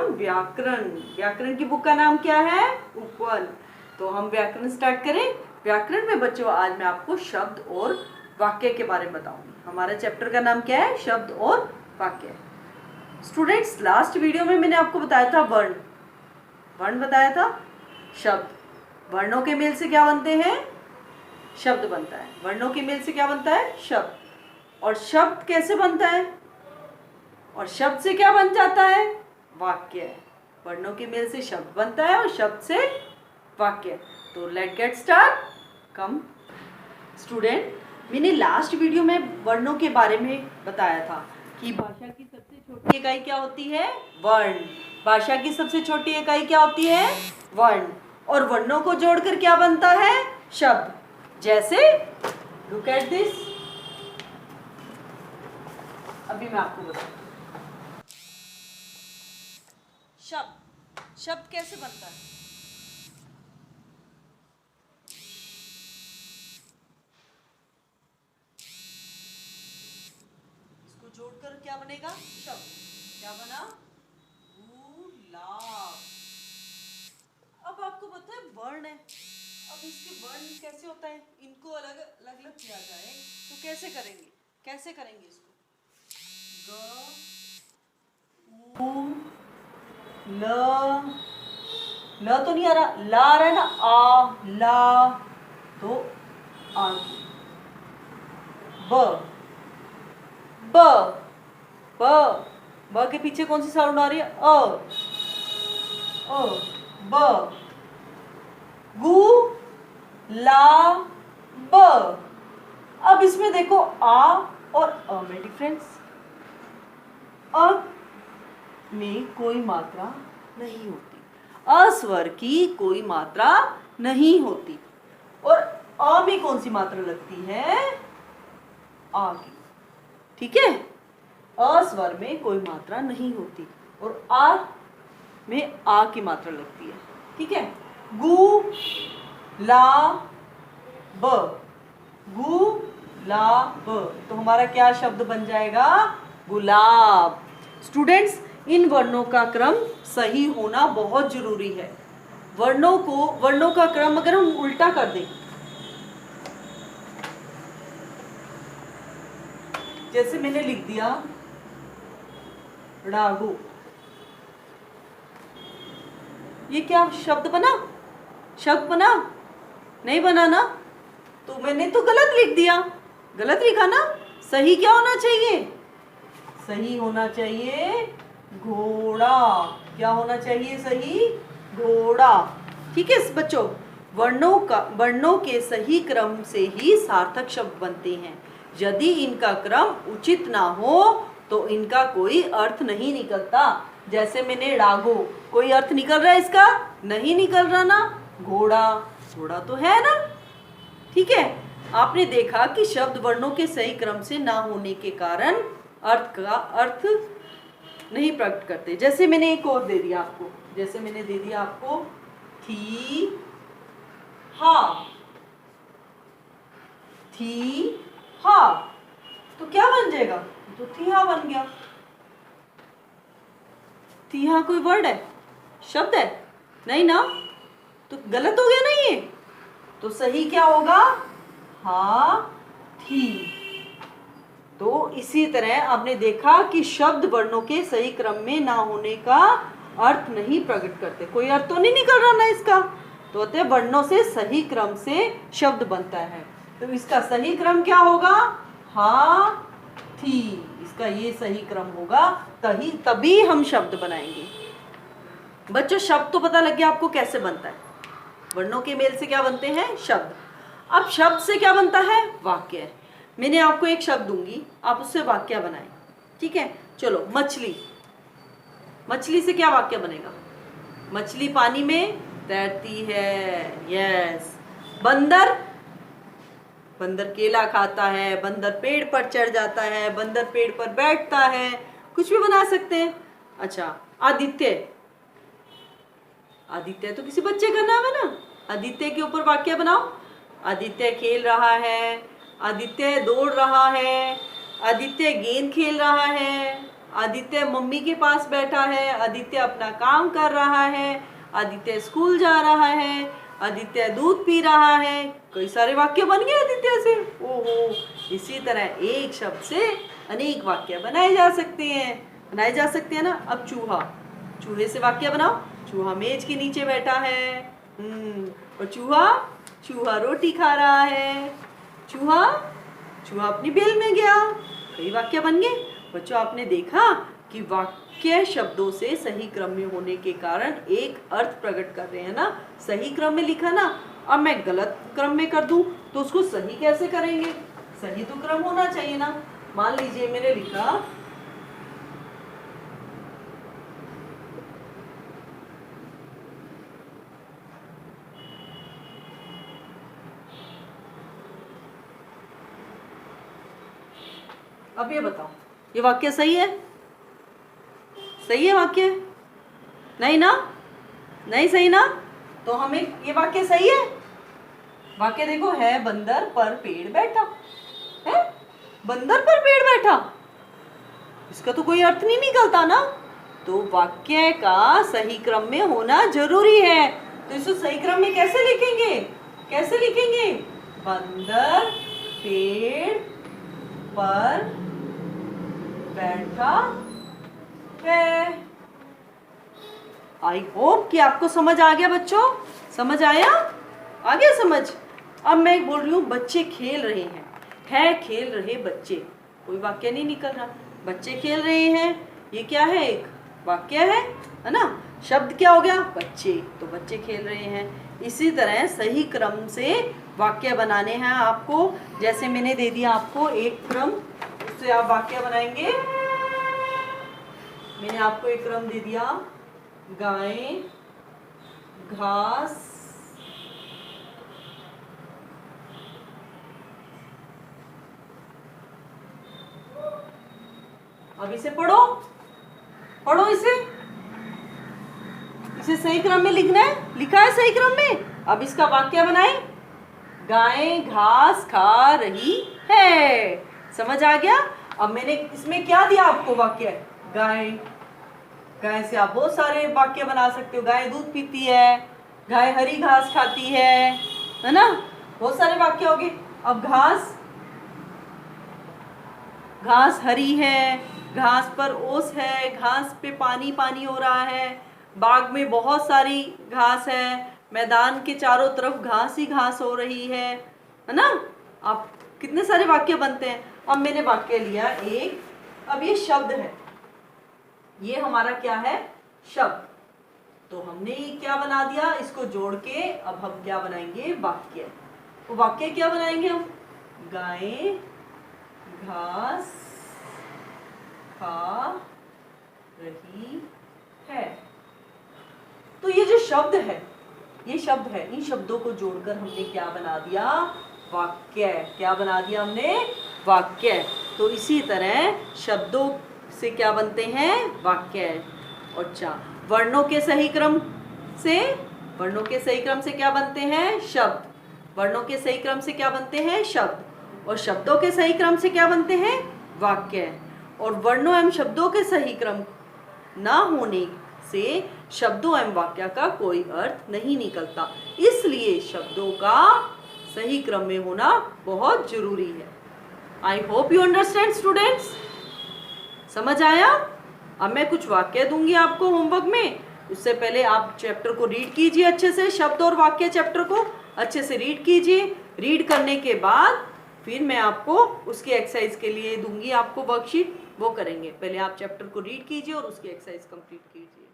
व्याकरण। व्याकरण की बुक का नाम क्या है? उपवन। तो हम व्याकरण स्टार्ट करें। व्याकरण में बच्चों आज मैं आपको शब्द और वाक्य के बारे में बताऊंगी। हमारा चैप्टर का नाम क्या है? शब्द और वाक्य। स्टूडेंट्स, लास्ट वीडियो में मैंने आपको बताया था वर्ण। वर्ण बताया था। शब्द, वर्णों के मेल से क्या बनते हैं? शब्द बनता है। वर्णों के मेल से क्या बनता है? शब्द। और शब्द कैसे बनता है? और शब्द से क्या बन जाता है? वाक्य। वर्णों के मेल से शब्द बनता है और शब्द से वाक्य। तो लेट गेट स्टार्ट। कम स्टूडेंट, मैंने लास्ट वीडियो में वर्णों के बारे में बताया था कि भाषा की सबसे छोटी इकाई क्या होती है? वर्ण। भाषा की सबसे छोटी इकाई क्या होती है? वर्ण। और वर्णों को जोड़कर क्या बनता है? शब्द। जैसे लुक एट दिस। अभी मैं आपको बताऊं शब्द। शब्द कैसे बनता है? इसको जोड़कर क्या बनेगा? शब्द। क्या बना? गुलाब। अब आपको पता है वर्ण है। अब इसके वर्ण कैसे होता है? इनको अलग अलग अलग किया जाए तो कैसे करेंगे? कैसे करेंगे इसको? ग, उ, ल। ल तो नहीं आ रहा, ला आ रहा है ना? आ, ला। तो आ, ब, ब, ब। ब के पीछे कौन सी साउंड आ रही है? अ, ब। गु, ला, ब। अब इसमें देखो आ और अ में डिफरेंस। अ में कोई मात्रा नहीं होती। अ स्वर की कोई मात्रा नहीं होती। और अ में कौन सी मात्रा लगती है? आ की। ठीक है। अ स्वर में कोई मात्रा नहीं होती और आ में आ की मात्रा लगती है। ठीक है। गु, ला, ब। गु, ला, ब। तो हमारा क्या शब्द बन जाएगा? गुलाब। स्टूडेंट्स, इन वर्णों का क्रम सही होना बहुत जरूरी है। वर्णों का क्रम अगर हम उल्टा कर दें, जैसे मैंने लिख दिया राघु, ये क्या शब्द बना? शब्द बना? नहीं बना ना। तो मैंने तो गलत लिख दिया। गलत लिखा ना। सही क्या होना चाहिए? सही होना चाहिए घोड़ा। क्या होना चाहिए? सही घोड़ा। ठीक है बच्चों, वर्णों के सही क्रम से ही सार्थक शब्द बनते हैं। यदि इनका क्रम उचित ना हो तो इनका कोई अर्थ नहीं निकलता। जैसे मैंने राघो, कोई अर्थ निकल रहा है इसका? नहीं निकल रहा ना। घोड़ा, घोड़ा तो है ना। ठीक है। आपने देखा कि शब्द वर्णों के सही क्रम से ना होने के कारण अर्थ नहीं प्रकट करते। जैसे मैंने एक और दे दिया आपको, जैसे मैंने दे दिया आपको थी हा। थी हा, तो क्या बन जाएगा? तो थी हा बन गया। थी हा कोई वर्ड है? शब्द है? नहीं ना। तो गलत हो गया ना ये। तो सही क्या होगा? हा थी। तो इसी तरह आपने देखा कि शब्द वर्णों के सही क्रम में ना होने का अर्थ नहीं प्रकट करते। कोई अर्थ तो नहीं निकल रहा ना इसका। तो होते वर्णों से सही क्रम से शब्द बनता है। तो इसका सही क्रम क्या होगा? हा थी। इसका ये सही क्रम होगा, तभी हम शब्द बनाएंगे। बच्चों, शब्द तो पता लग गया आपको कैसे बनता है। वर्णों के मेल से क्या बनते हैं? शब्द। अब शब्द से क्या बनता है? वाक्य। मैंने आपको एक शब्द दूंगी, आप उससे वाक्य बनाएं। ठीक है। चलो, मछली। मछली से क्या वाक्य बनेगा? मछली पानी में तैरती है। यस। बंदर, बंदर केला खाता है। बंदर पेड़ पर चढ़ जाता है। बंदर पेड़ पर बैठता है। कुछ भी बना सकते हैं। अच्छा, आदित्य। आदित्य तो किसी बच्चे का नाम है ना। आदित्य के ऊपर वाक्य बनाओ। आदित्य खेल रहा है। आदित्य दौड़ रहा है। आदित्य गेंद खेल रहा है। आदित्य मम्मी के पास बैठा है, आदित्य अपना काम कर रहा है, आदित्य स्कूल जा रहा है, आदित्य दूध पी रहा है। कई सारे वाक्य बन गए आदित्य से। ओहो, इसी तरह एक शब्द से अनेक वाक्य बनाए जा सकते हैं ना। अब चूहा, चूहे से वाक्य बनाओ। चूहा मेज के नीचे बैठा है। और चूहा रोटी खा रहा है। चूहा अपनी बेल में गया। कई वाक्य बन गए। बच्चों, आपने देखा कि वाक्य शब्दों से सही क्रम में होने के कारण एक अर्थ प्रकट कर रहे हैं ना। सही क्रम में लिखा ना, अब मैं गलत क्रम में कर दूं तो उसको सही कैसे करेंगे? सही तो क्रम होना चाहिए ना। मान लीजिए मैंने लिखा अब ये बताओ, ये वाक्य सही है? सही है वाक्य? नहीं ना? नहीं सही ना? तो हमें ये वाक्य सही है? वाक्य देखो, है बंदर पर पेड़ बैठा। है बंदर पर पेड़ बैठा, इसका तो कोई अर्थ नहीं निकलता ना। तो वाक्य का सही क्रम में होना जरूरी है। तो इसको सही क्रम में कैसे लिखेंगे? बंदर पेड़ पर बैठा है। आई होप कि आपको समझ आ गया बच्चों। समझ आया? आ गया समझ? अब मैं बोल रही हूँ बच्चे खेल रहे हैं। खेल रहे बच्चे, कोई वाक्य नहीं निकल रहा। बच्चे खेल रहे हैं, ये क्या है? एक वाक्य है ना। शब्द क्या हो गया? बच्चे। तो बच्चे खेल रहे हैं। इसी तरह सही क्रम से वाक्य बनाने हैं आपको। जैसे मैंने दे दिया आपको एक क्रम, उससे आप वाक्य बनाएंगे। मैंने आपको एक क्रम दे दिया, गायें घास अब इसे पढ़ो इसे सही क्रम में लिखना है। लिखा है सही क्रम में। अब इसका वाक्य बनाए, गायें घास खा रही है। समझ आ गया? अब मैंने इसमें क्या दिया आपको वाक्य? गाय से आप बहुत सारे वाक्य बना सकते हो। गाय दूध पीती है, गाय हरी घास खाती है ना। बहुत सारे वाक्य हो गए। अब घास हरी है, घास पर ओस है, घास पे पानी पानी हो रहा है, बाग में बहुत सारी घास है, मैदान के चारों तरफ घास ही घास हो रही है ना। आप कितने सारे वाक्य बनते हैं। अब मैंने वाक्य लिया एक। अब ये शब्द है, ये हमारा क्या है? शब्द। तो हमने क्या बना दिया? इसको जोड़ के अब हम क्या बनाएंगे? वाक्य। तो वाक्य क्या बनाएंगे हम? गायें घास खा रही है। तो ये जो शब्द है, इन शब्दों को जोड़कर हमने क्या बना दिया? वाक्य। क्या बना दिया हमने? वाक्य। तो इसी तरह शब्दों से क्या बनते हैं? वाक्य। अच्छा, वर्णों के सही क्रम से क्या बनते हैं? शब्द। वर्णों के सही क्रम से क्या बनते हैं? शब्द। और शब्दों के सही क्रम से क्या बनते हैं? वाक्य। और वर्णों एवं शब्दों के सही क्रम ना होने से शब्दों एवं वाक्य का कोई अर्थ नहीं निकलता। इसलिए शब्दों का सही क्रम में होना बहुत जरूरी है। I hope you understand students. समझ आया? अब मैं कुछ वाक्य दूंगी आपको होमवर्क में। उससे पहले आप चैप्टर को रीड कीजिए अच्छे से। शब्द और वाक्य चैप्टर को अच्छे से रीड कीजिए। रीड करने के बाद फिर मैं आपको उसकी एक्सरसाइज के लिए दूंगी आपको वर्कशीट, वो करेंगे। पहले आप चैप्टर को रीड कीजिए और उसकी एक्सरसाइज कंप्लीट कीजिए।